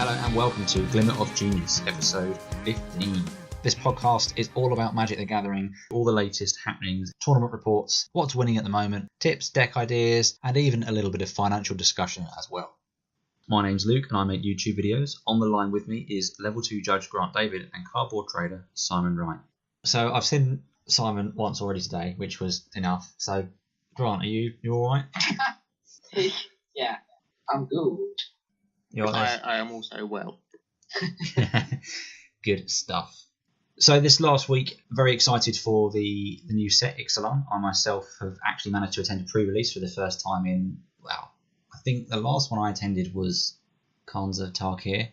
Hello and welcome to Glimmer of Genius, episode 15. This podcast is all about Magic the Gathering, all the latest happenings, tournament reports, what's winning at the moment, tips, deck ideas, and even a little bit of financial discussion as well. My name's Luke and I make YouTube videos. On the line with me is Level 2 Judge Grant David and cardboard trader Simon Wright. So I've seen Simon once already today, which was enough. So Grant, are you alright? Yeah, I'm good. I am also well. Good stuff. So this last week, very excited for the new set, Ixalan. I myself have actually managed to attend a pre-release for the first time in, well, I think the last one I attended was Khans of Tarkir.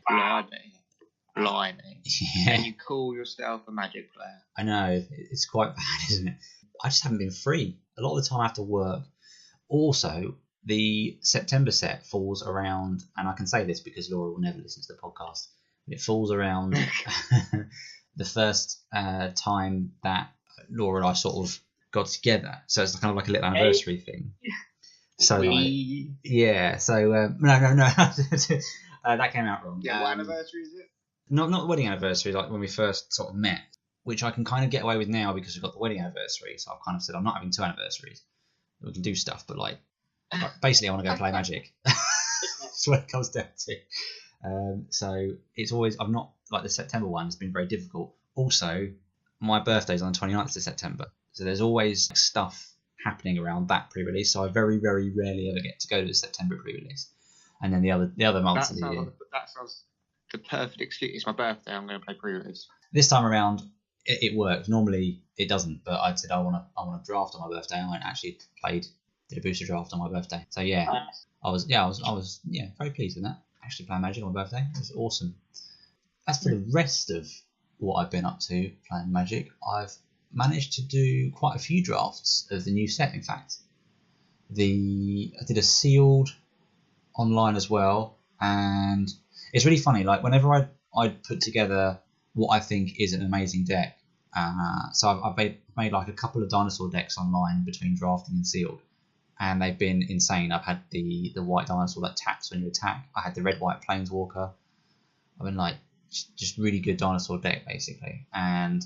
Blimey. Yeah. And you call yourself a Magic player? I know, it's quite bad, isn't it? I just haven't been free. A lot of the time I have to work. Also, the September set falls around, and I can say this because Laura will never listen to the podcast, it falls around the first time that Laura and I sort of got together. So it's kind of like a little anniversary thing. So yeah, so no. That came out wrong. Yeah, what anniversary is it? Not the wedding anniversary, like when we first sort of met, which I can kind of get away with now because we've got the wedding anniversary. So I've kind of said I'm not having two anniversaries. We can do stuff, but like basically I want to go play Magic. That's what it comes down to. So it's always, I've not, like the September one has been very difficult. Also, my birthday's on the 29th of September. So there's always stuff happening around that pre-release. So I very, very rarely ever get to go to the September pre-release. And then the other months of the year. That sounds the perfect excuse. It's my birthday, I'm going to play pre-release. This time around, it worked. Normally it doesn't, but I said I want to draft on my birthday. I went actually did a booster draft on my birthday. So yeah, I was very pleased with that. Actually playing Magic on my birthday, it was awesome. As for the rest of what I've been up to playing Magic, I've managed to do quite a few drafts of the new set. In fact, I did a sealed online as well, and it's really funny. Like whenever I put together what I think is an amazing deck, so I've made like a couple of dinosaur decks online between drafting and sealed, and they've been insane. I've had the white dinosaur that taps when you attack. I had the red-white planeswalker. I've been like just really good dinosaur deck basically, and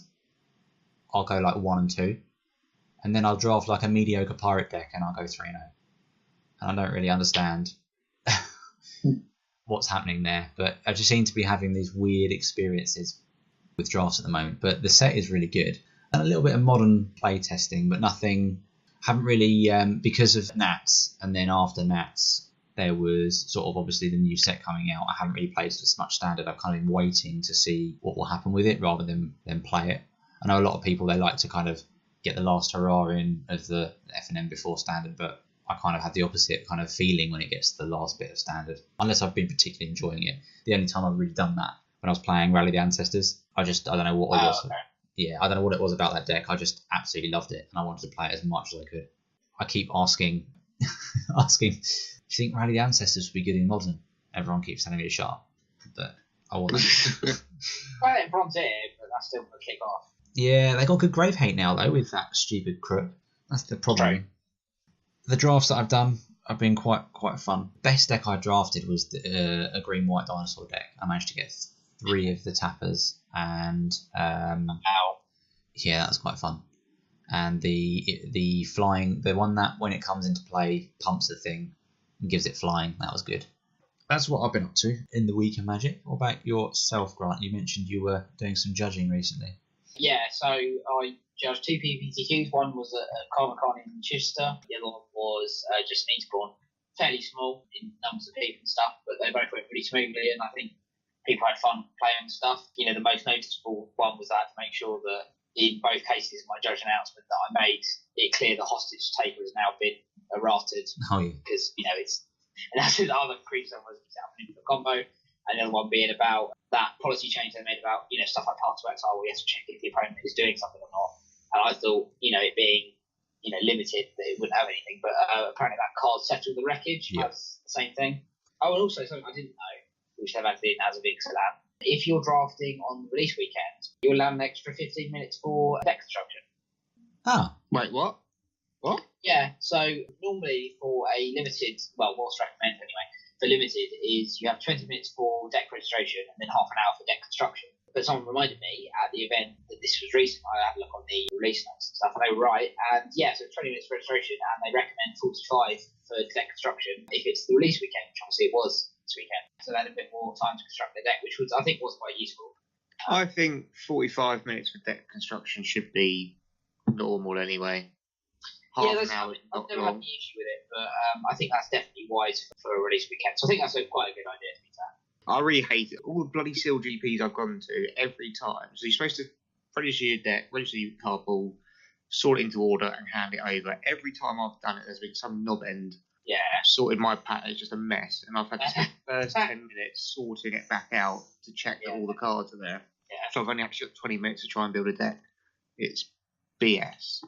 I'll go like 1 and 2, and then I'll draft like a mediocre pirate deck and I'll go 3-0, and I don't really understand what's happening there, but I just seem to be having these weird experiences with drafts at the moment. But the set is really good, and a little bit of modern play testing, but nothing. Haven't really, because of Nats, and then after Nats there was sort of obviously the new set coming out. I haven't really played as much standard. I've kind of been waiting to see what will happen with it rather than play it. I know a lot of people, they like to kind of get the last hurrah in of the F&M before standard, but I kind of had the opposite kind of feeling when it gets to the last bit of standard, unless I've been particularly enjoying it. The only time I've really done that when I was playing Rally the Ancestors. I don't know what it was. Okay. Yeah, I don't know what it was about that deck. I just absolutely loved it, and I wanted to play it as much as I could. I keep asking, do you think Rally the Ancestors would be good in Modern? Everyone keeps telling me to shut up, but I want to. Well, in Frontier, but that's still going to kick off. Yeah, they got good grave hate now, though, with that stupid crook. That's the problem. True. The drafts that I've done have been quite fun. Best deck I drafted was a green-white dinosaur deck. I managed to get 3 of the tappers, and yeah, that was quite fun. And the flying, the one that when it comes into play pumps the thing and gives it flying, that was good. That's what I've been up to in the week of Magic. What about yourself, Grant? You mentioned you were doing some judging recently. Yeah, so I judged 2 PPTQs. One was at Comic-Con in Manchester. The other one was just an Eastbourne. Fairly small in numbers of people and stuff, but they both went pretty smoothly, and I think people had fun playing stuff. You know, the most noticeable one was that to make sure that in both cases, my judge announcement that I made it clear the hostage taker has now been errated. Oh yeah. Because, you know, and that's the other creature was happening for the combo. And the other one being about that policy change they made about, you know, stuff like Path to Exile, where you have to check if the opponent is doing something or not. And I thought, you know, it being, you know, limited, that it wouldn't have anything. But apparently that card Settle the Wreckage has the same thing. Oh, and also something I didn't know, which they've added in as a big Ixalan. If you're drafting on the release weekend, you'll allow an extra 15 minutes for deck construction. Ah. Wait, what? Yeah, so normally for a limited, well, what's recommended anyway, for Limited is you have 20 minutes for deck registration and then half an hour for deck construction. But someone reminded me at the event that this was recent. I had a look on the release notes and stuff, and they were right. And yeah, so 20 minutes for registration, and they recommend 45 for deck construction if it's the release weekend, which obviously it was this weekend. So they had a bit more time to construct the deck, which I think was quite useful. I think 45 minutes for deck construction should be normal anyway. I've never had any issue with it, but I think that's definitely wise for a release weekend. So I think that's quite a good idea, to be fair. I really hate it. All the bloody sealed GPs I've gone to every time. So you're supposed to register your deck, register your card pool, sort it into order, and hand it over. Every time I've done it, there's been some knob end. Yeah. Sorted my pack. It's just a mess, and I've had to spend the first 10 minutes sorting it back out to check that all the cards are there. Yeah. So I've only actually got 20 minutes to try and build a deck. It's BS.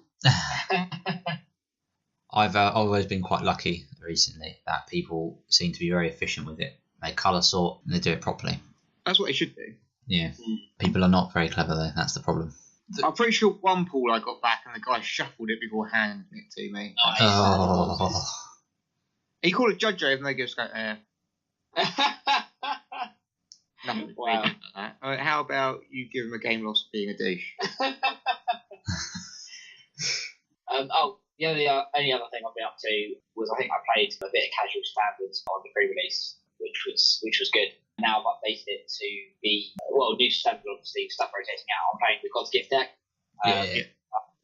I've always been quite lucky recently that people seem to be very efficient with it. They colour sort and they do it properly. That's what they should do. Yeah. People are not very clever though, that's the problem. I'm pretty sure one pool I got back and the guy shuffled it before handing it to me. Nice. Oh. He called it judge and they just go, nothing Wow. like that. I mean, how about you give him a game loss for being a douche? The only other thing I've been up to was I think I played a bit of casual standards on the pre-release, which was good. Now I've updated it to be new standard, obviously stuff rotating out. I'm playing the God's Gift deck. I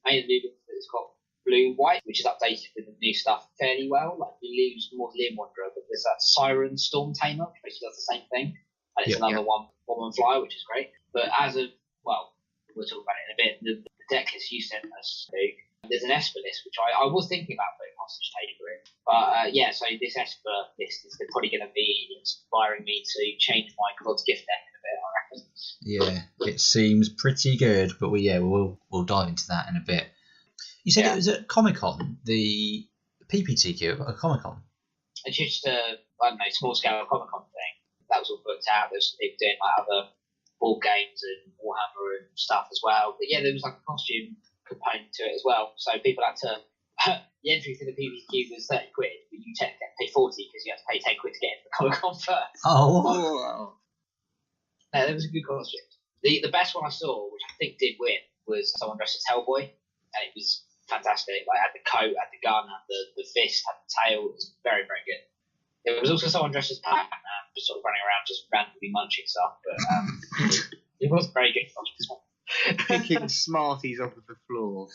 made a new deck that's got blue white, which is updated with the new stuff fairly well. Like we lose Mausoleum Wanderer, but there's that Siren Storm Tamer, which basically does the same thing, and it's another one flyer, which is great. But as of we'll talk about it in a bit. The deck is useless. There's an Esper list, which I was thinking about putting Hostage Taker in. But so this Esper list is probably going to be inspiring me to change my God's Gift deck in a bit, I reckon. Yeah, it seems pretty good, but we'll dive into that in a bit. You said it was at Comic-Con, the PPTQ at Comic-Con? It's just a, small scale Comic-Con thing. That was all booked out. There's some people doing other board games and Warhammer and stuff as well. But yeah, there was a costume component to it as well. So people had to the entry for the PPQ was 30 quid, but you technically have to pay 40 because you have to pay 10 quid to get into the Comic-Con first. Oh. No, there was a good costume. The best one I saw, which I think did win, was someone dressed as Hellboy, and it was fantastic. Like had the coat, had the gun, had the fist, had the tail. It was very, very good. There was also someone dressed as Pac-Man, just sort of running around, just randomly munching stuff. But it was very good. Picking Smarties off of the floor.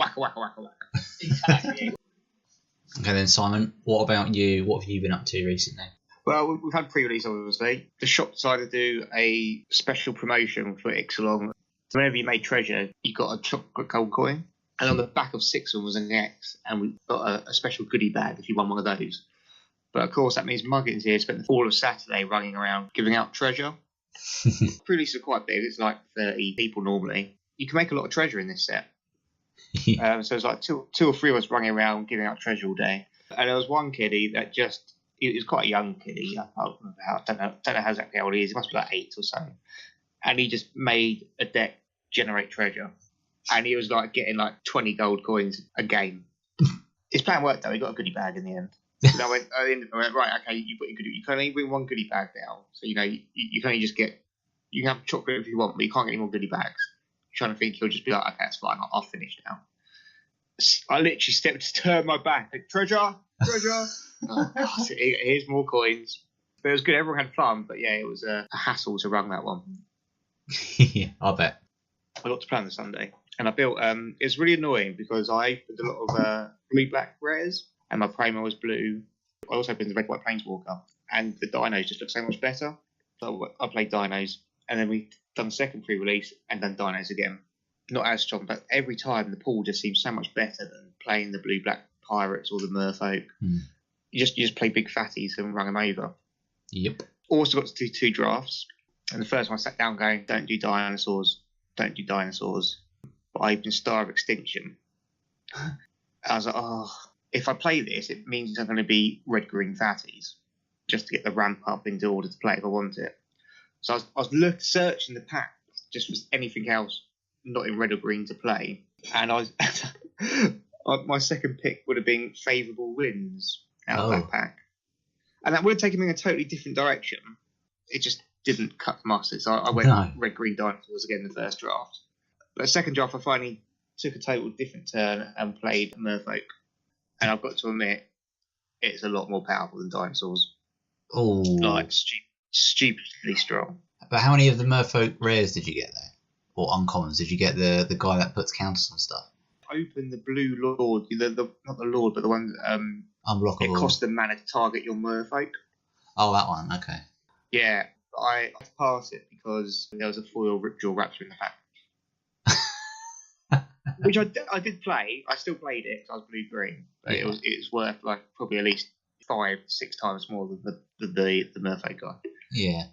Wacka, wacka, wacka, wacka. Exactly. Okay then, Simon, what about you? What have you been up to recently? Well, we've had pre-release, obviously. The shop decided to do a special promotion for Ixalan. So whenever you made treasure, you got a chocolate gold coin. And on the back of 6 of them was an X, and we got a special goodie bag if you won one of those. But of course, that means Muggins here spent all of Saturday running around giving out treasure. Pre-releases are quite big. It's like 30 people normally. You can make a lot of treasure in this set. So it's like two or three of us running around giving out treasure all day. And there was one kiddie that he was quite a young kiddie. I don't know exactly how old he is. He must be like 8 or so. And he just made a deck generate treasure. And he was like getting like 20 gold coins a game. His plan worked though. He got a goodie bag in the end. And I went, right, okay, you can only bring one goodie bag now. So, you can only just you can have chocolate if you want, but you can't get any more goodie bags. You're trying to think he'll just be like, okay, that's fine, I'll finish now. I literally turned my back, like, treasure. Oh, God, here's more coins. But it was good, everyone had fun, but yeah, it was a hassle to run that one. Yeah, I bet. I got to plan the Sunday. And I built, it's really annoying because I did a lot of blue-black rares, and my primer was blue. I also put the red-white planeswalker, and the dinos just look so much better. So I played dinos, and then we done second pre-release and done dinos again. Not as strong, but every time the pool just seems so much better than playing the blue-black pirates or the merfolk. You just play big fatties and run them over. Yep. Also got to do 2 drafts, and the first one I sat down going, don't do dinosaurs. But I opened Star of Extinction. I was like, if I play this, it means I'm going to be red-green fatties, just to get the ramp up into order to play if I want it. So I was searching the pack, just for anything else not in red or green to play. And my second pick would have been Favourable Winds out of that pack. And that would have taken me in a totally different direction. It just didn't cut the mustard. So I went red green dinosaurs again in the first draft. But the second draft, I finally took a total different turn and played Merfolk. And I've got to admit, it's a lot more powerful than dinosaurs. Oh, Like stupidly strong. But how many of the Merfolk rares did you get there, or uncommons? Did you get the guy that puts counters on stuff? Open the blue lord, not the lord, but the one Unblockable. it costs the mana to target your Merfolk. Oh, that one. Okay. Yeah, I passed it because there was a foil Ripjaw Raptor in the pack. Which I did play. I still played it because I was blue-green. But it was worth like probably at least 5-6 times more than the Merfolk guy. Yeah.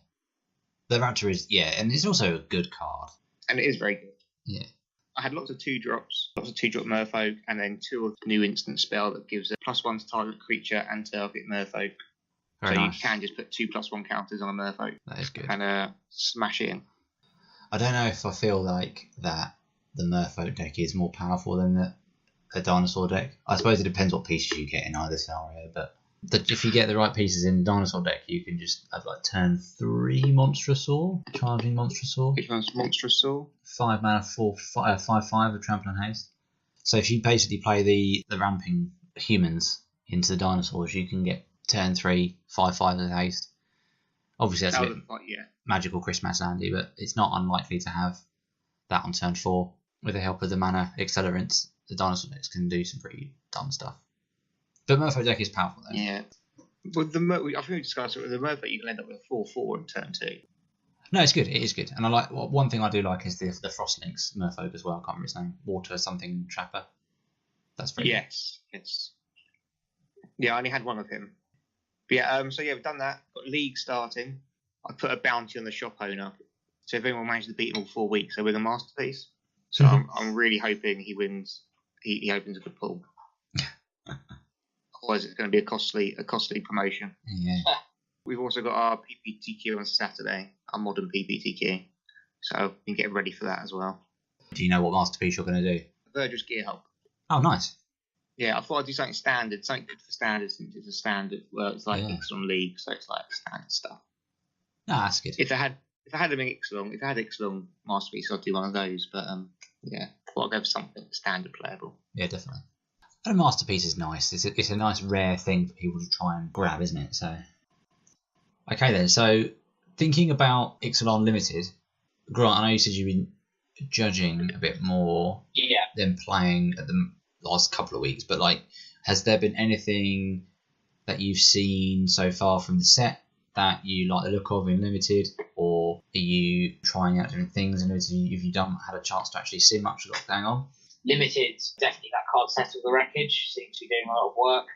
The Raptor is, and it's also a good card. And it is very good. Yeah. I had lots of 2-drop Merfolk, and then 2 of the new instant spell that gives a +1 to target creature and target Merfolk. Very nice. You can just put 2 +1 counters on a Merfolk. That is good. And smash it in. I don't know if I feel like that the Merfolk deck is more powerful than the dinosaur deck. I suppose it depends what pieces you get in either scenario, but if you get the right pieces in the dinosaur deck, you can just have like turn 3 Monstrous Saw, charging Monstrous Saw. Which one's Monstrous Saw? 5 mana, 5/5 of Trample and Haste. So if you basically play the ramping humans into the dinosaurs, you can get turn 3, 5/5 of haste. Obviously that's a bit magical Christmas Landy, but it's not unlikely to have that on turn 4. With the help of the mana accelerants, the dinosaur decks can do some pretty dumb stuff. But Merfolk deck is powerful though. Yeah. With I think we discussed it with the Merfolk, you can end up with a 4/4 in turn 2. No, it's good. It is good, and I like one thing I do like is the Frostlinks Merfolk as well. I can't remember his name. Water something Trapper. That's very good. Yes. Yeah, I only had one of him. But yeah, so yeah, we've done that. Got League starting. I put a bounty on the shop owner. So if anyone managed to beat him all 4 weeks, they win a masterpiece. So I'm really hoping he wins. He opens a good pool. Otherwise, it's going to be a costly promotion. Yeah. We've also got our PPTQ on Saturday, our modern PPTQ. So we can get ready for that as well. Do you know what masterpiece you're going to do? Virgil's Gear Hulk. Oh, nice. Yeah, I thought I'd do something standard, something good for standard, since it's a standard. Well, it's like Ixalan League, so it's like standard stuff. No, that's good. If I had them in Ixalan, if I had Ixalan masterpiece, I'd do one of those. But yeah, I thought I'd go for something standard playable. Yeah, definitely. And a masterpiece is nice. It's a nice rare thing for people to try and grab, isn't it? So, okay then. So, thinking about Ixalan Limited, Grant, I know you said you've been judging a bit more than playing at the last couple of weeks, but like, has there been anything that you've seen so far from the set that you like the look of in Limited, or are you trying out different things in Limited? Have you had a chance to actually see much of what's going on? Limited, definitely that card Settle the Wreckage seems to be doing a lot of work.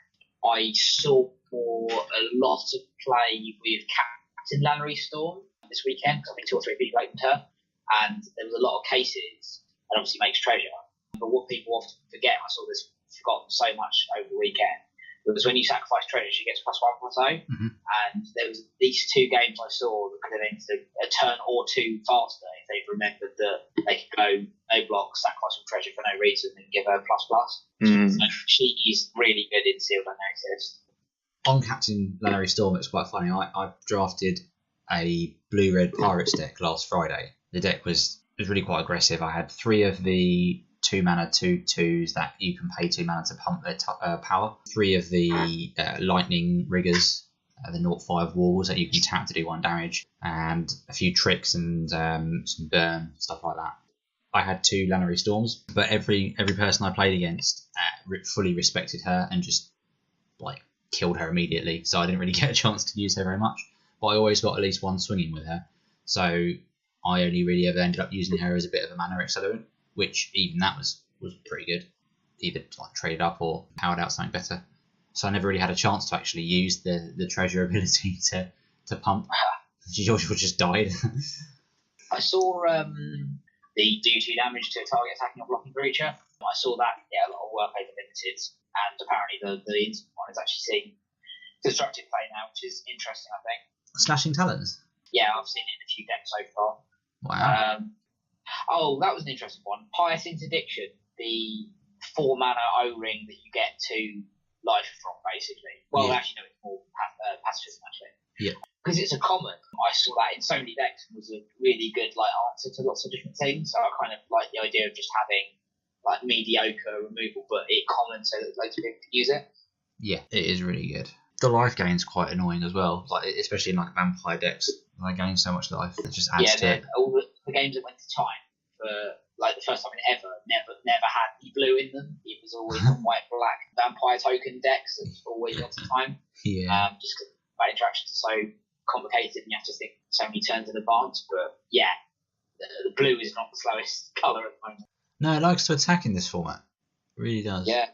I saw a lot of play with Captain Lannery Storm this weekend, because I think 2 or 3 people opened her, and there was a lot of cases, and obviously makes treasure. But what people often forget, I saw this forgotten so much over the weekend, was when you sacrifice treasure, she gets +1/+0. And there was at least 2 games I saw that could have ended a turn or 2 faster if they'd remembered that they could go no block, sacrifice some treasure for no reason, and give her ++. So she's really good in Sealed and Draft. On Captain Lannery Storm, it's quite funny. I drafted a blue-red Pirates deck last Friday. The deck was really quite aggressive. I had 3 of the 2 mana 2/2s that you can pay 2 mana to pump their power. 3 of the lightning riggers, the 0/5 walls that you can tap to do 1 damage, and a few tricks and some burn, stuff like that. I had 2 Lannery Storms, but every person I played against fully respected her and just like killed her immediately. So I didn't really get a chance to use her very much. But I always got at least 1 swinging with her. So I only really ever ended up using her as a bit of a mana accelerant, which even that was pretty good. Either like traded up or powered out something better. So I never really had a chance to actually use the treasure ability to pump. She just died. I saw the do 2 damage to a target attacking or blocking creature. I saw that get a lot of work over Limited, and apparently the instant one is actually seeing destructive play now, which is interesting, I think. Slashing Talons? Yeah, I've seen it in a few decks so far. Wow. That was an interesting one. Pious Interdiction, the 4 mana O-ring that you get to life from, basically. Well, Yeah. actually, no, it's more pacifism, actually. Yeah. Because it's a common. I saw that in so many decks was a really good answer to lots of different things. So I kind of like the idea of just having mediocre removal, but it common so that loads of people can use it. Yeah, it is really good. The life gain's quite annoying as well, especially in vampire decks. They gain so much life, it just adds to it. All the games that went to time for the first time in ever never had any blue in them. It was always the white black vampire token decks that always went to time. Yeah. Just because my interactions are so complicated and you have to think so many turns in advance. But yeah, the blue is not the slowest colour at the moment. No, it likes to attack in this format. It really does. Yeah.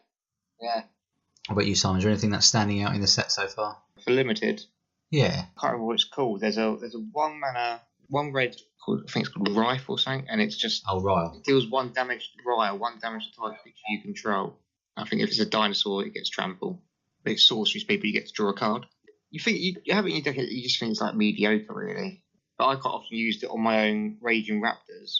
How about you, Simon? Is there anything that's standing out in the set so far? For limited, Yeah. I can't remember what it's called. There's a 1 mana, 1 red, I think it's called Rife or something, and it's just Oh, Ryle. it deals 1 damage to Ryle, 1 damage to type creature you control. I think if it's a dinosaur, it gets trample. But it's sorcery speed, but you get to draw a card. You think you have it in your deck, you just think it's mediocre, really. But I quite often used it on my own Raging Raptors,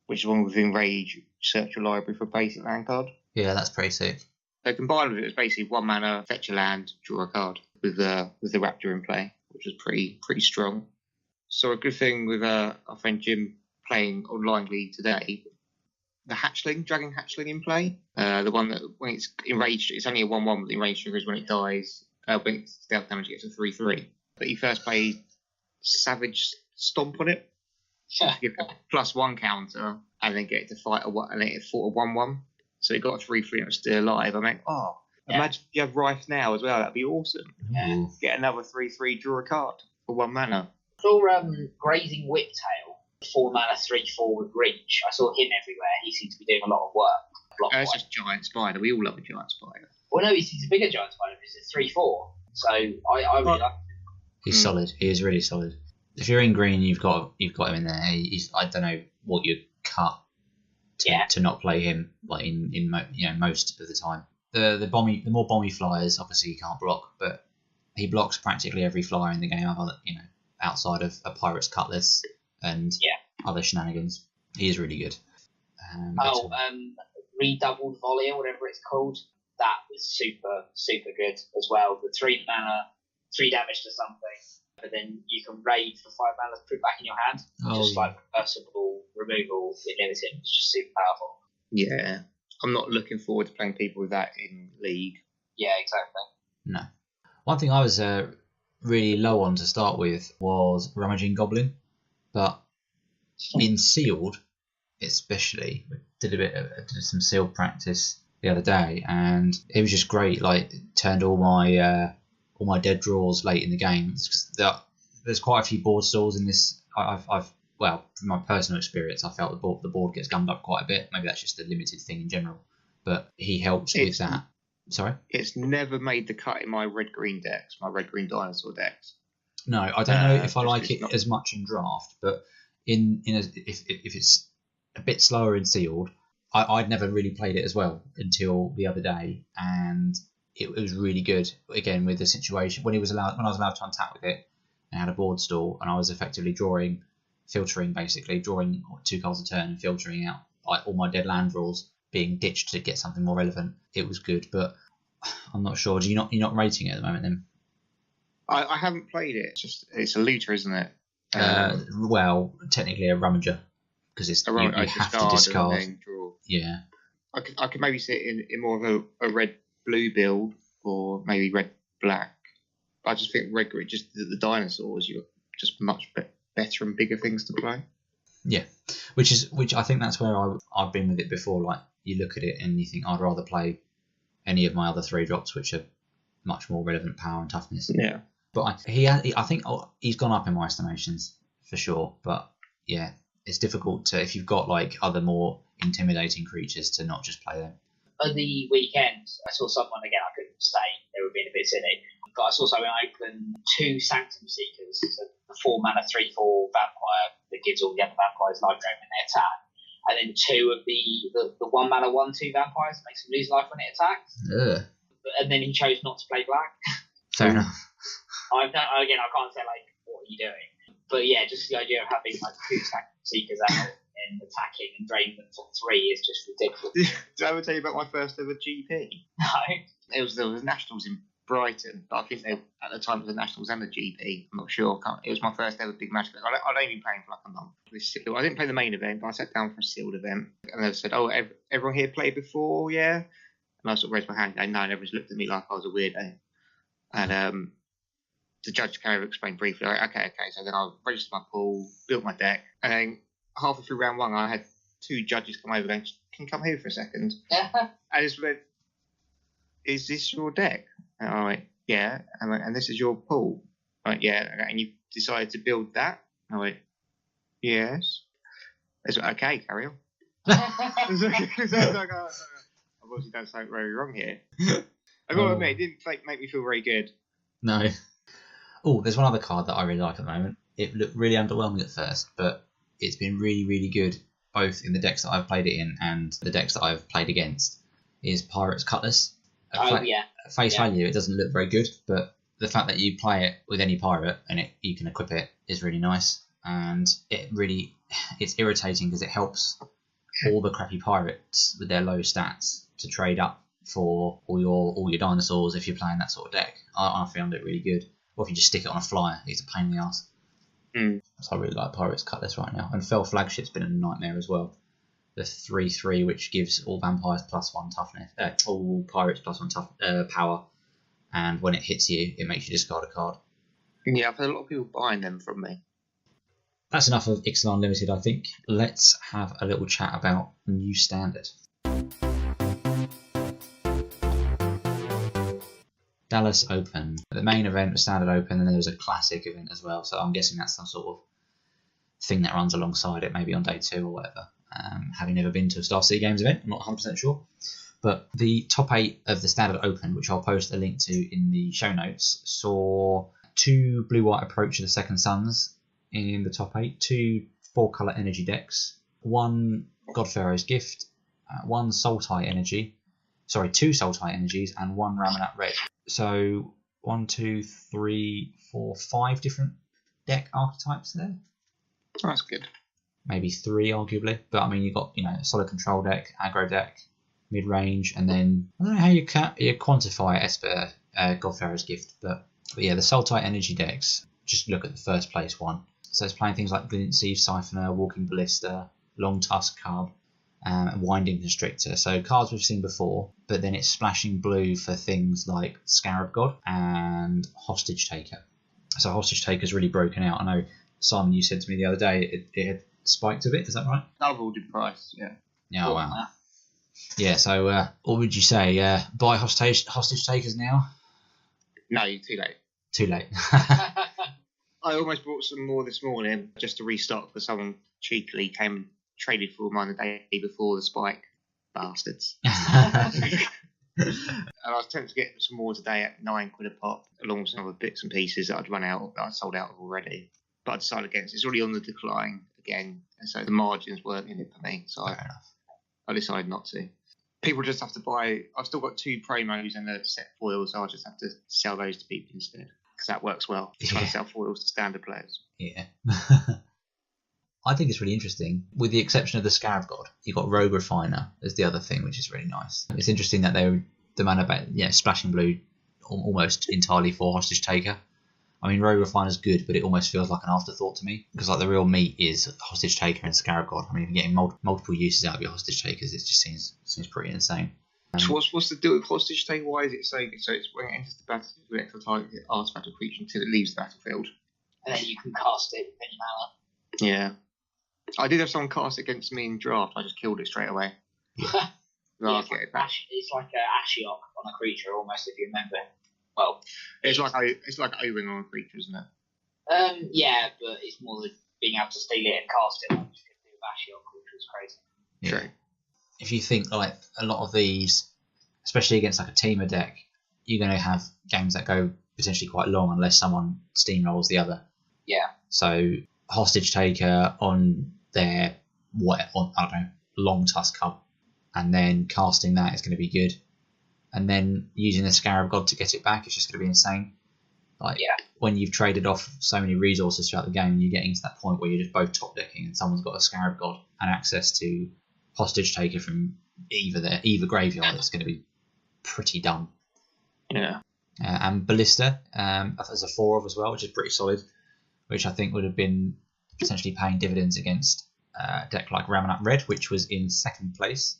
which is one within Rage. Search your library for a basic land card. Yeah, that's pretty sick. So combined with it, it's basically 1 mana, fetch a land, draw a card with the Raptor in play, which was pretty strong. So a good thing with our friend Jim playing online league today, the Hatchling, Dragon Hatchling in play, the one that when it's enraged, it's only a 1/1, but the enraged triggers when it dies, when it's dealt damage, it gets a 3/3. But he first played Savage Stomp on it, to give a +1 counter, and then get it to fight and then it fought a 1/1. So he got a 3/3 and it was still alive. I'm like, imagine if you have Rife now as well. That'd be awesome. Ooh. Get another 3/3, draw a card for 1 mana. I saw Grazing Whiptail, 4 mana 3/4 with reach. I saw him everywhere. He seems to be doing a lot of work. It's just Giant Spider. We all love a Giant Spider. Well, no, he's a bigger giant spider. He's a 3/4. So I really like him. He's solid. He is really solid. If you're in green, you've got him in there. I don't know what you'd cut to not play him in most of the time. The more bomby flyers, obviously he can't block, but he blocks practically every flyer in the game, outside of a pirate's cutlass and other shenanigans. He is really good. Redoubled volley or whatever it's called. That was super good as well. The 3 mana, 3 damage to something, but then you can raid for 5 mana to put it back in your hand. Reversible removal with limited. It's just super powerful. Yeah, I'm not looking forward to playing people with that in League. Yeah, exactly. No. One thing I was really low on to start with was Rummaging Goblin, but in Sealed, especially, did some Sealed practice the other day, and it was just great. Turned all my dead draws late in the game. There's quite a few board stalls in this. From my personal experience, I felt the board gets gummed up quite a bit. Maybe that's just a limited thing in general, but he helps with that. Sorry? It's never made the cut in my red-green decks, my red-green dinosaur decks. No, I don't know if I like it as much in draft, but if it's a bit slower in Sealed, I'd never really played it as well until the other day, and it was really good. Again, with the situation when I was allowed to untap with it, and had a board stall, and I was effectively drawing 2 cards a turn and filtering out all my dead land draws being ditched to get something more relevant. It was good, but I'm not sure. You're not rating it at the moment, then? I haven't played it. It's a looter, isn't it? Well, technically a rummager, because you have to discard. Yeah. I could maybe see it in more of a red-blue build, or maybe red-black. I just think red-green, just the dinosaurs, you're just much better and bigger things to play. Yeah, which I think that's where I've been with it before. You look at it and you think I'd rather play any of my other 3 drops, which are much more relevant power and toughness. Yeah. But I think he's gone up in my estimations for sure. But yeah, it's difficult to, if you've got other more intimidating creatures, to not just play them. At the weekend, I saw someone, again, I couldn't stay, they were being a bit silly, but I saw someone open 2 Sanctum Seekers, so the 4 mana 3/4 vampire that gives all the other vampires life drain when they attack, and then 2 of the 1 mana 1/2 vampires that makes them lose life when it attacks. Ugh. And then he chose not to play black. Fair enough. I can't say what are you doing, but yeah, just the idea of having 2 Sanctum Seekers out and attacking and draining them for 3 is just ridiculous. Did I ever tell you about my first ever GP? No. There was Nationals in Brighton, but I think at the time it was the Nationals and the GP. I'm not sure. It was my first ever big match. I'd only been playing for like a month. I didn't play the main event, but I sat down for a sealed event, and they said, "Oh, everyone here played before, yeah?" And I sort of raised my hand, and no, and everyone looked at me like I was a weirdo. And the judge kind of explained briefly, like, okay. So then I registered my pool, built my deck, and then halfway through round one, I had 2 judges come over going, "Can you come here for a second?" I just went, "Is this your deck?" And I went, "Yeah." I went, "And this is your pool?" I went, "Yeah." "And you decided to build that?" I went, "Yes." They said, "Okay, carry on." It's like, I've obviously done something very wrong here. I gotta admit, it didn't make me feel very good. No. Oh, there's one other card that I really like at the moment. It looked really underwhelming at first, but it's been really, really good, both in the decks that I've played it in and the decks that I've played against, is Pirate's Cutlass. At face value, it doesn't look very good, but the fact that you play it with any pirate and you can equip it is really nice. And it's irritating because it helps all the crappy pirates with their low stats to trade up for all your dinosaurs if you're playing that sort of deck. I found it really good. Or if you just stick it on a flyer, it's a pain in the ass. So I really like Pirate's Cutlass right now. And Fell Flagship's been a nightmare as well. The 3/3, which gives all vampires +1 toughness, all pirates +1 power, and when it hits you, it makes you discard a card. Yeah, I've had a lot of people buying them from me. That's enough of Ixalan Limited, I think. Let's have a little chat about New Standard. Dallas Open. The main event was Standard Open, and then there was a Classic event as well, so I'm guessing that's some sort of thing that runs alongside it, maybe on day 2 or whatever. Having never been to a Star City Games event, I'm not 100% sure. But the top 8 of the Standard Open, which I'll post a link to in the show notes, saw 2 Blue-White Approach of the Second Sons in the top 8, 2 4-colour energy decks, 1 Godpharaoh's Gift, 1 Sultai Energy, 2 Sultai Energies, and 1 Ramanat Red. So 1, 2, 3, 4, 5 different deck archetypes there. Oh, that's good. Maybe 3 arguably, but I mean you've got a solid control deck, aggro deck, mid range, and then I don't know how you quantify it as per Godpharaoh's Gift, but yeah, the Sultai Energy decks. Just look at the first place one. So it's playing things like Glint Sieve Siphoner, Walking Ballista, Long Tusk Cub, and Winding Constrictor. So cards we've seen before, but then it's splashing blue for things like Scarab God and Hostage Taker. So Hostage Taker's really broken out. I know, Simon, you said to me the other day it had spiked a bit, is that right? Doubled in price, yeah. Yeah, oh, wow. Yeah, so what would you say? Buy Hostage Takers now? No, too late. Too late. I almost bought some more this morning just to restock because someone cheekily came and traded for mine the day before the spike. Bastards. And I was tempted to get some more today at £9 a pop, along with some other bits and pieces that I'd run out, that I'd sold out of already. But I decided against it. It's already on the decline again, and so the margins weren't in it for me. So I decided not to. People just have to buy. I've still got 2 promos and a set foils, so I'll just have to sell those to people instead, because that works well. Trying to sell foils to standard players. Yeah. I think it's really interesting. With the exception of the Scarab God, you've got Rogue Refiner as the other thing, which is really nice. It's interesting that they demand about splashing blue almost entirely for Hostage Taker. I mean, Rogue Refiner's good, but it almost feels like an afterthought to me, because like the real meat is Hostage Taker and Scarab God. I mean, if you're getting multiple uses out of your Hostage Takers, it just seems pretty insane. So what's the deal with Hostage Taker? Why is it so good? So it's when it enters the battlefield, the extra target artifact or creature until it leaves the battlefield. And then you can cast it with any mana. Yeah. I did have someone cast it against me in draft. I just killed it straight away. Yeah, it's like an Ashiok on a creature, almost, if you remember. Well, it's like Owen on a creature, isn't it? Yeah, but it's more than being able to steal it and cast it. Like you could do with Ashiok, which was crazy. Yeah. True. If you think like a lot of these, especially against like a teamer deck, you're going to have games that go potentially quite long unless someone steamrolls the other. Yeah. So Hostage Taker on their Long Tusk Cup, and then casting that is going to be good, and then using the Scarab God to get it back, it's just going to be insane. When you've traded off so many resources throughout the game, you're getting to that point where you're just both top decking, and someone's got a Scarab God and access to Hostage Taker from either graveyard. It's going to be pretty dumb. Yeah. And Ballista as a 4 of as well, which is pretty solid, which I think would have been potentially paying dividends against a deck like Ramanut Red, which was in 2nd place.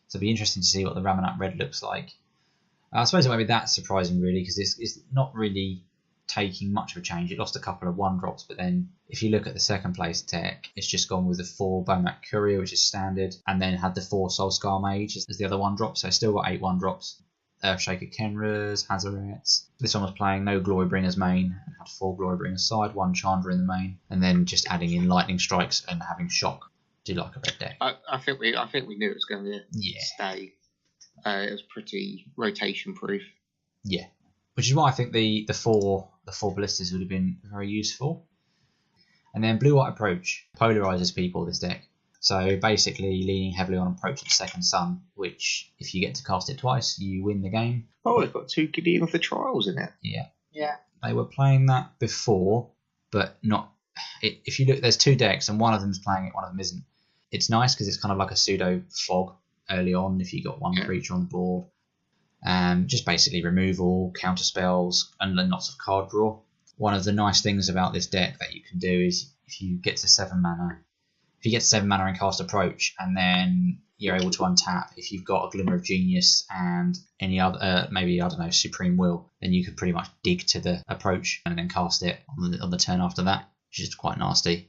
So it'd be interesting to see what the Ramanut Red looks like. I suppose it won't be that surprising, really, because it's not really taking much of a change. It lost a couple of 1-drops, but then if you look at the 2nd place deck, it's just gone with the 4 Bomat Courier, which is standard, and then had the 4 Soulscar Mage as the other 1-drop, so still got 8 1-drops. Earthshaker Kenras, Hazarets. This one was playing no Glorybringers main, and had 4 Glorybringers side, 1 Chandra in the main, and then just adding in Lightning Strikes and having Shock. Do like a red deck. I think we knew it was going to stay. It was pretty rotation proof. Yeah, which is why I think the 4 ballistas would have been very useful. And then Blue White Approach polarizes people, this deck. So basically leaning heavily on Approach of the Second Sun, which if you get to cast it twice, you win the game. Oh, it's got 2 Gideon of the Trials in it. Yeah. They were playing that before, but not. If you look, there's 2 decks, and one of them's playing it, one of them isn't. It's nice because it's kind of like a pseudo fog early on if you got 1 creature on the board. Just basically removal, counter spells, and then lots of card draw. One of the nice things about this deck that you can do is if you get to 7 mana, and cast Approach, and then you're able to untap, if you've got a Glimmer of Genius and any other, maybe, I don't know, Supreme Will, then you could pretty much dig to the Approach and then cast it on the turn after that, which is quite nasty.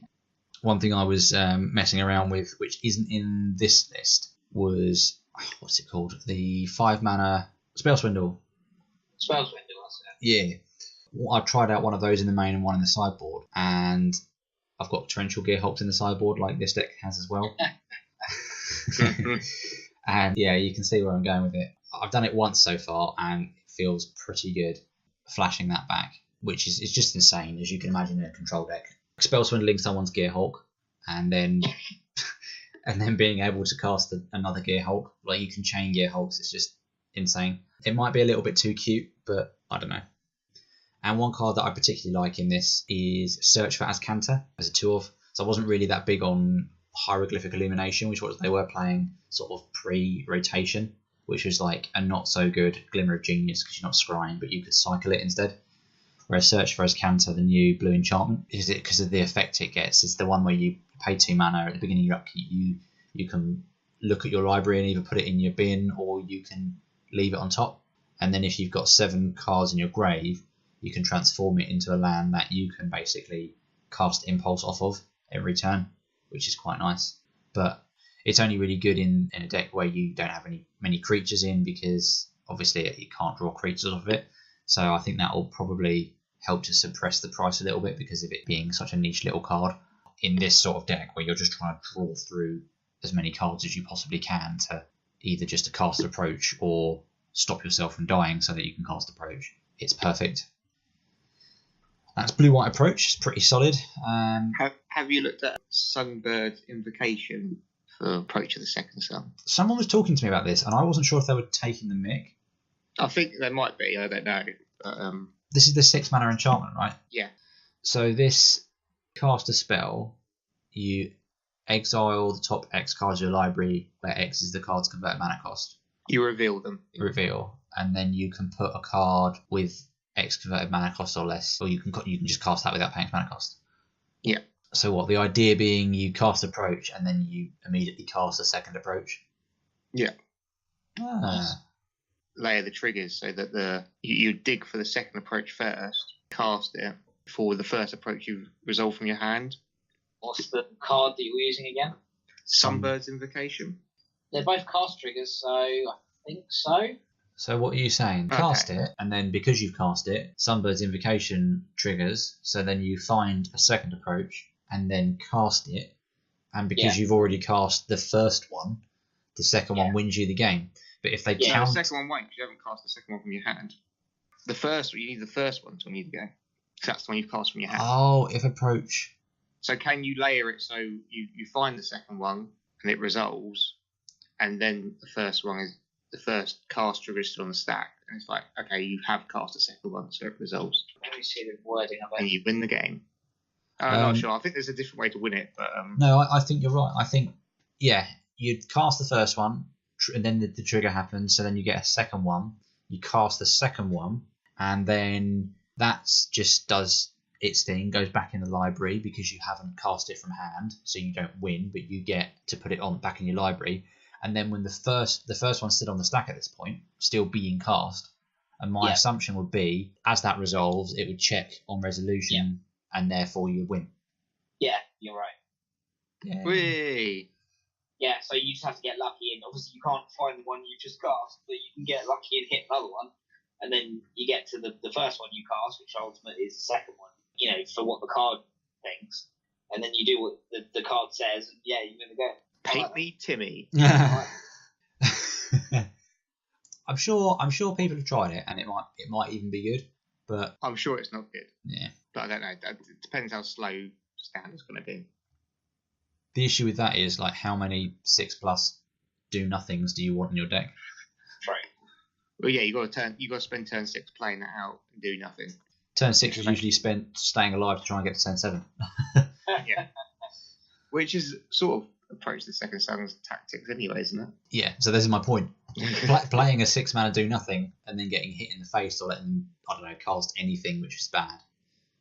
One thing I was messing around with, which isn't in this list, was, what's it called? The 5 mana Spell Swindle. Spell Swindle, that's it. Yeah. I tried out one of those in the main and one in the sideboard, and I've got Torrential Gearhulks in the sideboard, like this deck has as well. And yeah, you can see where I'm going with it. I've done it once so far, and it feels pretty good flashing that back, which is just insane, as you can imagine in a control deck. Spell Swindling someone's Gearhulk, and then being able to cast another Gearhulk. Like, you can chain Gearhulks, it's just insane. It might be a little bit too cute, but I don't know. And one card that I particularly like in this is Search for Azcanta as a 2 of. So I wasn't really that big on Hieroglyphic Illumination, which was they were playing sort of pre-rotation, which was like a not so good Glimmer of Genius because you're not scrying, but you could cycle it instead. Whereas Search for Azcanta, the new blue enchantment, is it because of the effect it gets? It's the one where you pay 2 mana at the beginning of your upkeep. You can look at your library and either put it in your bin or you can leave it on top. And then if you've got 7 cards in your grave, you can transform it into a land that you can basically cast Impulse off of every turn, which is quite nice. But it's only really good in a deck where you don't have many creatures in, because obviously you can't draw creatures off of it. So I think that will probably help to suppress the price a little bit because of it being such a niche little card in this sort of deck where you're just trying to draw through as many cards as you possibly can to either just to cast Approach or stop yourself from dying so that you can cast Approach. It's perfect. That's Blue-White Approach. It's pretty solid. Have you looked at Sunbird's Invocation for Approach of the Second Sun? Someone was talking to me about this, and I wasn't sure if they were taking the mick. I think they might be. I don't know. But, this is the 6 mana enchantment, right? Yeah. So this cast a spell, you exile the top X cards of your library, where X is the card's converted mana cost. You reveal them. Reveal, and then you can put a card with X converted mana cost or less, or you can just cast that without paying mana cost. Yeah. So what? The idea being you cast Approach and then you immediately cast a second Approach. Yeah. Ah. Layer the triggers so that you dig for the second Approach first, cast it before the first Approach you resolve from your hand. What's the card that you're using again? Sunbird's Invocation. They're both cast triggers, so I think so. So what are you saying? Okay. Cast it, and then because you've cast it, Sunbird's Invocation triggers, so then you find a second Approach, and then cast it, and because you've already cast the first one, the second one wins you the game. But if they count... the second one won't, because you haven't cast the second one from your hand. The first one, you need the first one to win you the game. Because that's the one you've cast from your hand. Oh, if Approach... So can you layer it so you find the second one, and it resolves, and then the first cast trigger is still on the stack, and it's like, okay, you have cast the second one, so it resolves. Let me see the wording of it. And you win the game. I'm not sure. I think there's a different way to win it, but No, I think you're right. I think, you'd cast the first one, and then the trigger happens, so then you get a second one. you cast the second one, and then that just does its thing, goes back in the library because you haven't cast it from hand, so you don't win, but you get to put it on back in your library. And then when the first one's still on the stack at this point, still being cast, and my assumption would be, as that resolves, it would check on resolution, and therefore you win. Yeah, you're right. Yeah. Whee! Yeah, so you just have to get lucky, and obviously you can't find the one you just cast, but you can get lucky and hit another one, and then you get to the first one you cast, which ultimately is the second one, for what the card thinks, and then you do what the card says, and you win the game. Paint me Timmy. I'm sure people have tried it, and it might even be good, but I'm sure it's not good. Yeah, but I don't know. It depends how slow standard's going to be. The issue with that is, like, how many 6+ do nothings do you want in your deck? Right. Well, yeah, you got to spend turn 6 playing that out and do nothing. Turn 6 is usually spent staying alive to try and get to turn 7. Yeah. Which is sort of approach the second son's tactics anyway, isn't it? Yeah, so this is my point. Playing a 6 mana do nothing and then getting hit in the face or letting them, I don't know, cast anything which is bad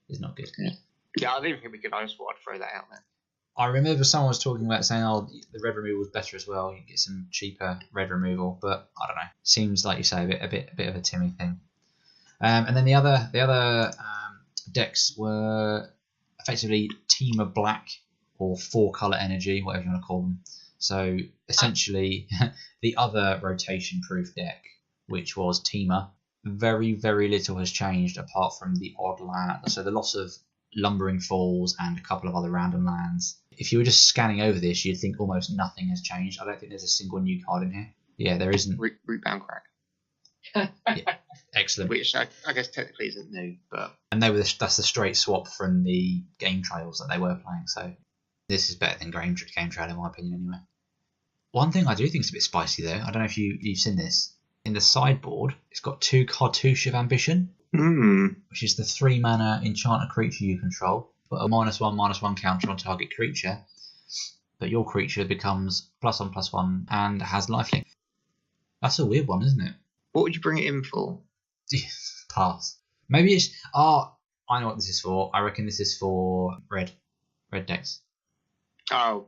is not good. Yeah, I don't think we could. I just thought I'd throw that out there. I remember someone was talking about saying, the red removal is better as well. You can get some cheaper red removal, but I don't know. Seems like you say a bit of a Timmy thing. And then the other decks were effectively Teamer Black or 4-color energy, whatever you want to call them. So essentially, the other rotation-proof deck, which was Teamer, very, very little has changed apart from the odd land. So the loss of Lumbering Falls and a couple of other random lands. If you were just scanning over this, you'd think almost nothing has changed. I don't think there's a single new card in here. Yeah, there isn't. Rootbound Crack. Yeah, excellent. Which I guess technically isn't new, but that's the straight swap from the game trails that they were playing. So this is better than game trail in my opinion, anyway. One thing I do think is a bit spicy though. I don't know if you've seen this in the sideboard. It's got 2 Cartouche of Ambition, which is the 3 mana enchant a creature you control. Put a -1/-1 counter on target creature, but your creature becomes +1/+1 and has lifelink. That's a weird one, isn't it? What would you bring it in for? Pass. Maybe it's... I know what this is for. I reckon this is for red decks. Oh,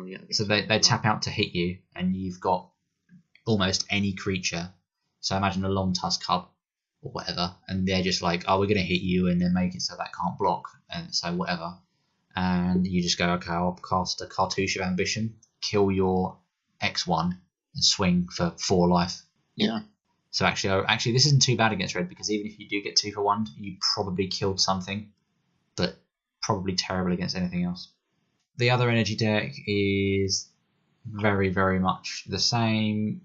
yeah. So they tap out to hit you, and you've got almost any creature. So imagine a Long Tusk Cub or whatever, and they're just like, we're going to hit you and then make it so that can't block, and so whatever. And you just go, okay, I'll cast a Cartouche of Ambition, kill your X1, and swing for 4 life. Yeah. So actually, this isn't too bad against red, because even if you do get 2 for 1, you probably killed something, but probably terrible against anything else. The other energy deck is very, very much the same.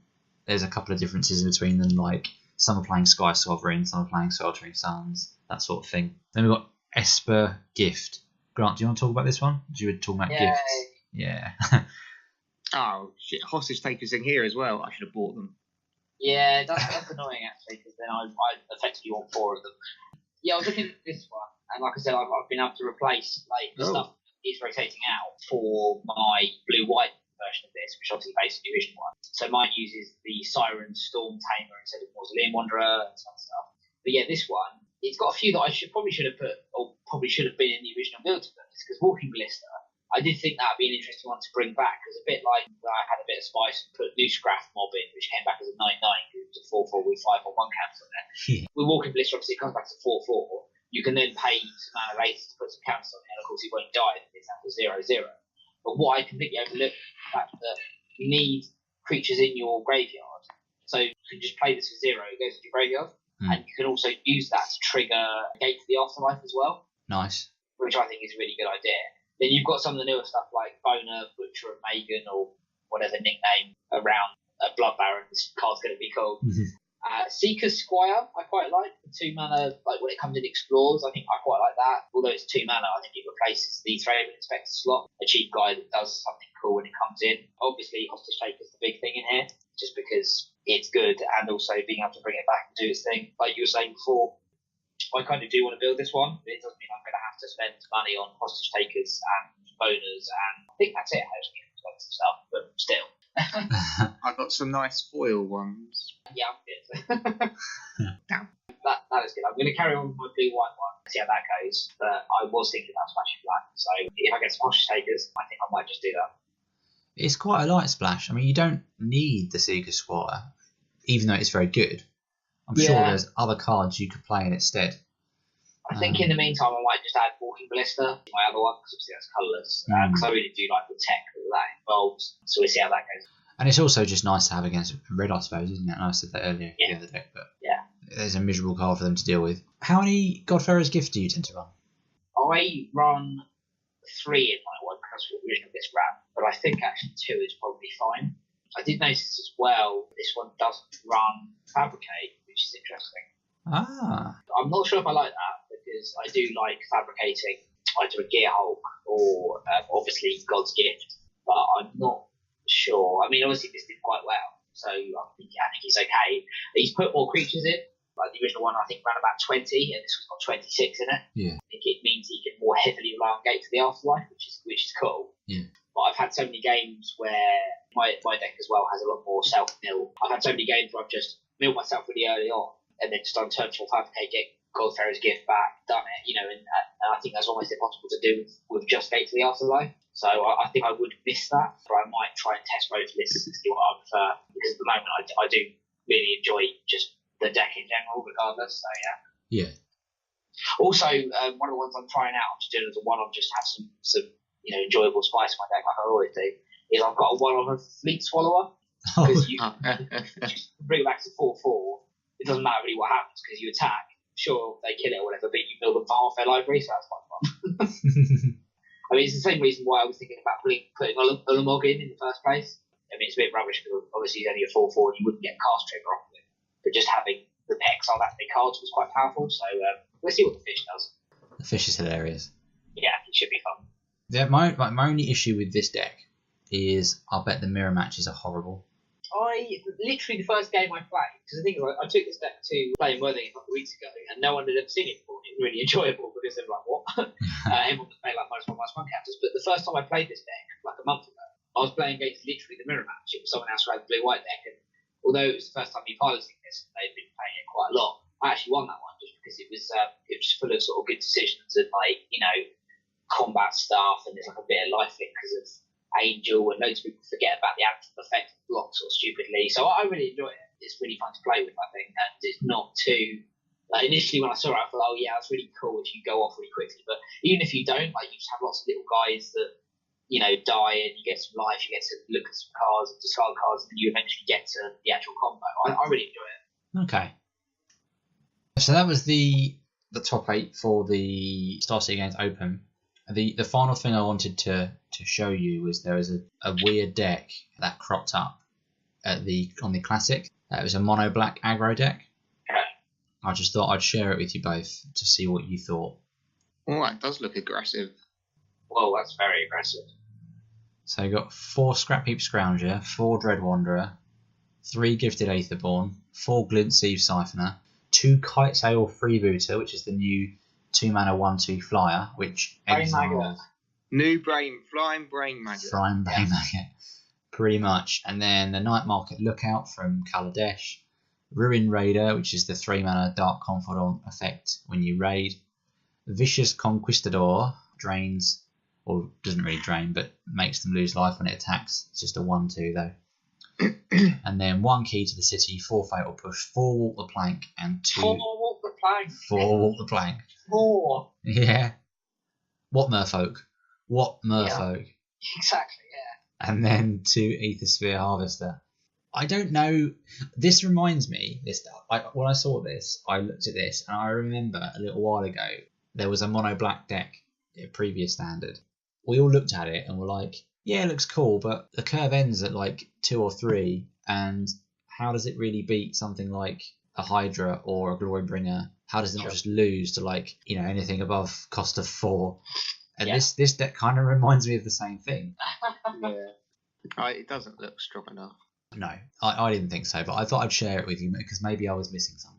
There's a couple of differences between them, like some are playing Sky Sovereign, some are playing Sweltering Suns, that sort of thing. Then we've got Esper Gift. Grant, do you want to talk about this one? You were talking about gifts. Yeah. Oh, shit. Hostage Takers in here as well. I should have bought them. Yeah, that's annoying actually, because then I effectively want 4 of them. Yeah, I was looking at this one, and like I said, I've been able to replace the stuff is rotating out for my blue-white version of this, which obviously based on the original one. So mine uses the Siren Storm Tamer instead of Mausoleum Wanderer and some stuff. But yeah, this one, it's got a few that I probably should have put, or probably should have been in the original build to put this, because Walking Blister, I did think that would be an interesting one to bring back, because a bit like I had a bit of spice and put Newscraft Mob in, which came back as a 9/9, because it was a 4/4 with 5/1 counter on there. Yeah. With Walking Blister, obviously it comes back to 4/4. You can then pay some mana later to put some counters on it, and of course it won't die if it's down to 0/0. But what I completely overlooked is the fact that you need creatures in your graveyard. So you can just play this for 0, it goes to your graveyard, and you can also use that to trigger a Gate to the Afterlife as well. Nice. Which I think is a really good idea. Then you've got some of the newer stuff like Boner, Butcher, and Magan, or whatever nickname around Blood Baron this card's going to be called. Seeker Squire, I quite like. The 2 mana, like when it comes in Explores, I think I quite like that. Although it's 2 mana, I think it replaces the Thraben Inspector slot. A cheap guy that does something cool when it comes in. Obviously, Hostage Taker is the big thing in here, just because it's good, and also being able to bring it back and do its thing. Like you were saying before, I kind of do want to build this one, but it doesn't mean I'm going to have to spend money on Hostage Takers and Boners, and I think that's it. I just need expensive stuff, but still. I got some nice foil ones. Yeah, I'm good. Damn. That is good. I'm going to carry on with my blue-white one, see how that goes. But I was thinking about splashing black, so if I get some hostage takers, I think I might just do that. It's quite a light splash. I mean, you don't need the Seeker Squatter, even though it's very good. I'm sure there's other cards you could play in its stead. I think in the meantime, I might just add Walking Ballista to my other one, because obviously that's colourless. Because I really do like the tech that involves. So we'll see how that goes. And it's also just nice to have against red, I suppose, isn't it? I said that earlier in the deck, but there's a miserable card for them to deal with. How many Godfarer's Gift do you tend to run? I run 3 in my one because we originally this ran, but I think actually 2 is probably fine. I did notice as well this one doesn't run Fabricate, which is interesting. I'm not sure if I like that because I do like fabricating either a Gear Hulk or obviously God's Gift, but I'm not sure. I mean, obviously this did quite well, so I think he's okay. He's put more creatures in. Like the original one, I think ran about 20, and this one's got 26 in it. Yeah. I think it means he can more heavily rely on Gate to the Afterlife, which is cool. Yeah. But I've had so many games where my deck as well has a lot more self-mill. I've had so many games where I've just milled myself really early on, and then just on turn 4 fabricate, get Godfarer's Gift back, done it, and I think that's almost impossible to do with just Gate to the Afterlife. So I think I would miss that, but I might try and test both lists and see what I prefer, because at the moment I do really enjoy just the deck in general, regardless. So yeah. Also, one of the ones I'm trying out, I'm just doing as a one-off, just to have some enjoyable spice in my deck, like I always do. Is I've got a one-off of Fleet Swallower, because you bring it back to 4/4. It doesn't matter really what happens because you attack. Sure, they kill it or whatever, but you build them for half their library, so that's quite fun. I mean, it's the same reason why I was thinking about putting Ulamog in the first place. I mean, it's a bit rubbish because obviously he's only a 4/4 and you wouldn't get cast trigger off of it. But just having the exile that many cards was quite powerful, so we'll see what the fish does. The fish is hilarious. Yeah, it should be fun. Yeah, my only issue with this deck is I bet the mirror matches are horrible. Literally the first game I played, because the thing is, I took this deck to play in Worthing a couple of weeks ago, and no one had ever seen it before. It was really enjoyable because they were like, what? Everyone was playing like -1/-1 counters. But the first time I played this deck, like a month ago, I was playing against literally the mirror match. It was someone else who had the blue-white deck, and although it was the first time me piloting this, they'd been playing it quite a lot, I actually won that one just because it was full of sort of good decisions and combat stuff, and there's like a bit of life link because of Angel, and loads of people forget about the anthem effect block sort of stupidly. So I really enjoy it. It's really fun to play with, I think, and it's not too. Like initially when I saw it, I thought, oh yeah, it's really cool if you go off really quickly. But even if you don't, like you just have lots of little guys that die, and you get some life, you get to look at some cards and discard cards, and then you eventually get to the actual combo. I really enjoy it. Okay. So that was the top 8 for the Star City Games Open. The final thing I wanted to show you was there was a weird deck that cropped up on the Classic. It was a mono black aggro deck. Okay. I just thought I'd share it with you both to see what you thought. Oh, that does look aggressive. Whoa, that's very aggressive. So you got 4 Scrap Heap Scrounger, 4 Dread Wanderer, 3 Gifted Aetherborn, 4 Glint Sieve Siphoner, 2 Kite Sail Freebooter, which is the new 2-mana 1/2 flyer, which exiles new flying brain maggot. Flying brain maggot, pretty much. And then the Night Market Lookout from Kaladesh, Ruin Raider, which is the 3-mana Dark Confidant effect when you raid, Vicious Conquistador, drains, or doesn't really drain, but makes them lose life when it attacks. It's just a 1/2 though. And then 1 Key to the City, 4 Fatal Push, 4 Walk the Plank, and 2 4 Walk the Plank. 4 Walk the Plank. 4. Yeah. What merfolk? Yeah. Exactly, yeah. And then 2 Aethersphere Harvester. I don't know. This reminds me, when I saw this, I looked at this, and I remember a little while ago, there was a mono black deck, a previous standard. We all looked at it and were like, yeah, it looks cool, but the curve ends at like 2 or 3, and how does it really beat something like a Hydra or a Glorybringer? How does it not just lose to anything above cost of 4? And this deck kind of reminds me of the same thing. Yeah, it doesn't look strong enough. No, I didn't think so, but I thought I'd share it with you because maybe I was missing something.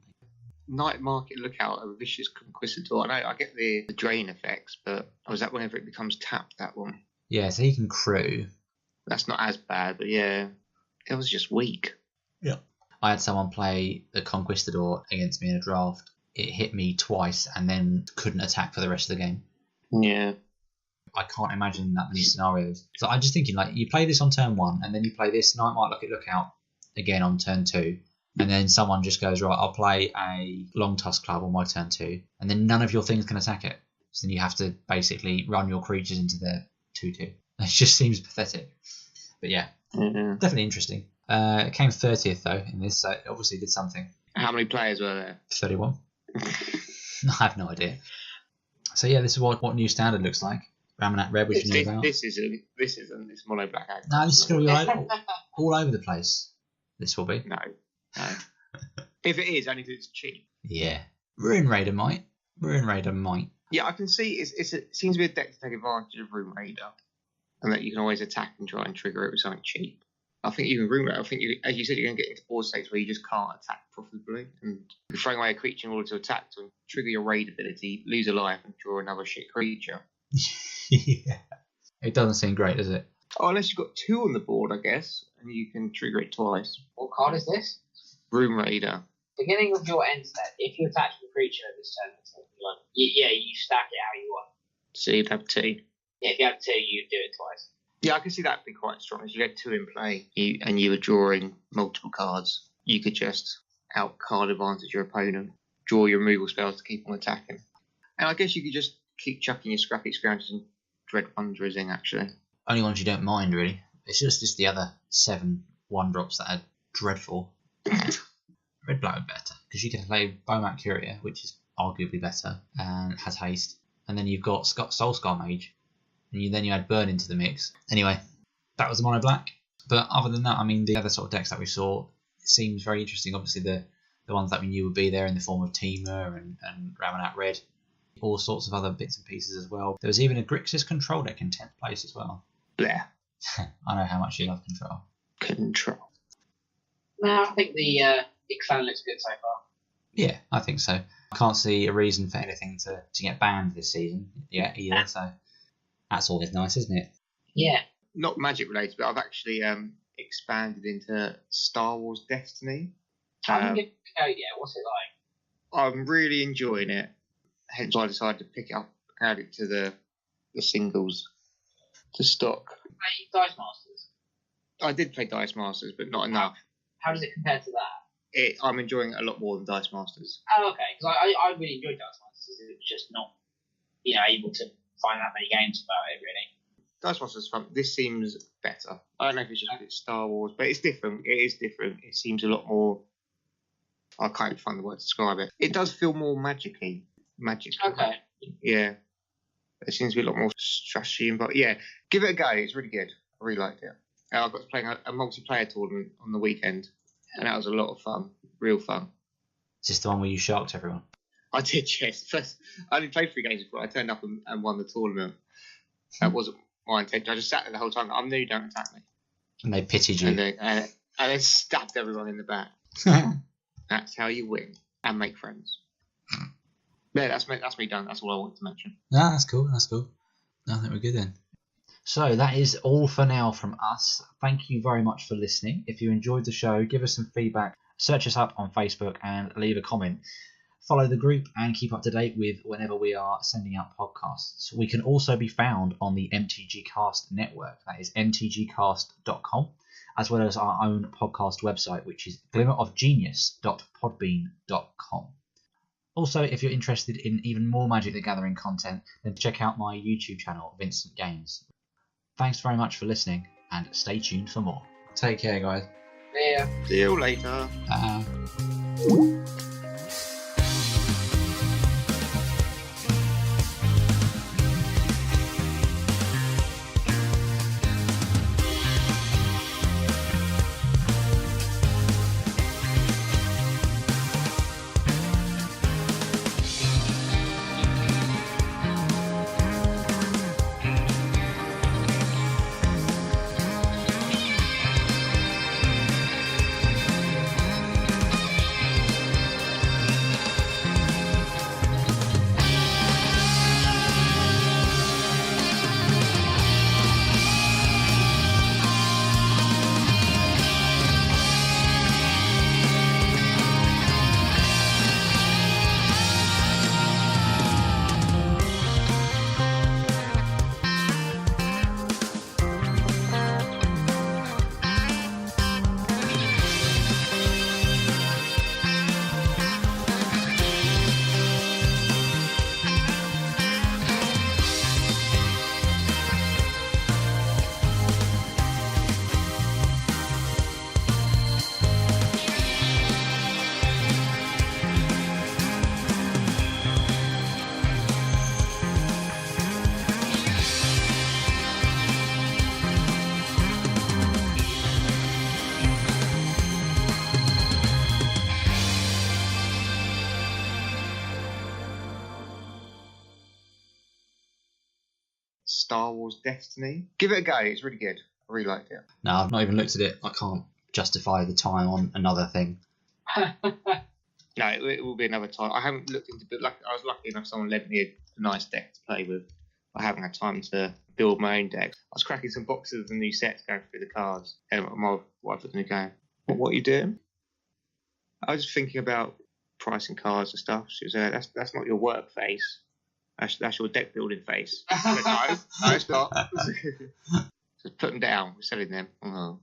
Night Market Lookout, a Vicious Conquistador. I get the drain effects, but was that whenever it becomes tapped, that one? Yeah, so he can crew. That's not as bad, but yeah. It was just weak. Yeah. I had someone play the Conquistador against me in a draft. It hit me twice and then couldn't attack for the rest of the game. Yeah. I can't imagine that many scenarios. So I'm just thinking, like, you play this on turn 1, and then you play this Night Might Lookout again on turn 2, and then someone just goes, right, I'll play a Long Tusk Club on my turn 2, and then none of your things can attack it. So then you have to basically run your creatures into their 2/2. It just seems pathetic. But yeah, definitely interesting. It came 30th, though, in this, so it obviously did something. How many players were there? 31. I have no idea. So yeah, this is what New Standard looks like. Ramonat Red, which you know about. This isn't this mono black. No, this is going to be all over the place. This will be. No. If it is, only if it's cheap. Yeah. Ruin Raider might. Yeah, I can see it seems to be a deck to take advantage of Ruin Raider, and that you can always attack and try and trigger it with something cheap. I think even Ruin Raider, as you said, you're going to get into board states where you just can't attack profitably, and you're throwing away a creature in order to attack to trigger your raid ability, lose a life, and draw another shit creature. Yeah. It doesn't seem great, does it? Oh, unless you've got 2 on the board, I guess, and you can trigger it twice. What card is this? Ruin Raider. Beginning of your end step, if you attach the creature at this turn, you stack it how you want. So you'd have 2. Yeah, if you have 2, you do it twice. Yeah, I can see that would be quite strong. As you get 2 in play, and you were drawing multiple cards, you could just out-card advantage your opponent, draw your removal spells to keep on attacking. And I guess you could just keep chucking your Scrappy Scroungers and Dread Wanderers in, actually. Only ones you don't mind, really. It's just the other 7 1-drops that are dreadful. Red Black are better, because you can play Bomat Courier, which is arguably better, and has haste. And then you've got Soulscar Mage, and then you add Burn into the mix. Anyway, that was the mono black. But other than that, I mean, the other sort of decks that we saw seems very interesting. Obviously, the ones that we knew would be there in the form of Teemer and Ramonat Red. All sorts of other bits and pieces as well. There was even a Grixis control deck in 10th place as well. Yeah. I know how much you love control. Control. No, I think the Ixalan looks good so far. Yeah, I think so. I can't see a reason for anything to get banned this season yet either, so that's always nice, isn't it? Yeah. Not Magic related, but I've actually expanded into Star Wars Destiny. What's it like? I'm really enjoying it. Hence why I decided to pick it up and add it to the singles to stock. Play Dice Masters? I did play Dice Masters, but not enough. How does it compare to that? I'm enjoying it a lot more than Dice Masters. Oh, okay. Because I really enjoyed Dice Masters. It was just not, able to find that many games about it, really. Dice Masters is fun. This seems better. I don't know if it's just because it's Star Wars, but it's different. It is different. It seems a lot more... I can't find the word to describe it. It does feel more magic-y. Okay. Yeah. There seems to be a lot more strategy involved. Yeah, give it a go. It's really good. I really liked it. I got to play a multiplayer tournament on the weekend, and that was a lot of fun. Real fun. Is this the one where you sharked everyone? I did, yes. First, I only played 3 games before. I turned up and won the tournament. That wasn't my intention. I just sat there the whole time. I'm new, don't attack me. And they pitied you. And then stabbed everyone in the back. That's how you win and make friends. Yeah, that's me done. That's all I wanted to mention. No, that's cool. No, I think we're good then. So that is all for now from us. Thank you very much for listening. If you enjoyed the show, give us some feedback. Search us up on Facebook and leave a comment. Follow the group and keep up to date with whenever we are sending out podcasts. We can also be found on the MTG Cast network. That is mtgcast.com, as well as our own podcast website, which is glimmerofgenius.podbean.com. Also, if you're interested in even more Magic the Gathering content, then check out my YouTube channel, Vincent Games. Thanks very much for listening, and stay tuned for more. Take care, guys. Yeah. See you later. Star Wars Destiny. Give it a go. It's really good. I really liked it. No, I've not even looked at it. I can't justify the time on another thing. No, it will be another time. I haven't looked into it. I was lucky enough someone lent me a nice deck to play with. I haven't had time to build my own deck. I was cracking some boxes of the new sets, going through the cards. And my wife was going to go, what are you doing? I was just thinking about pricing cards and stuff. She was that's not your work face. That's your deck building face. No, it's not. Just put them down. We're selling them. Oh.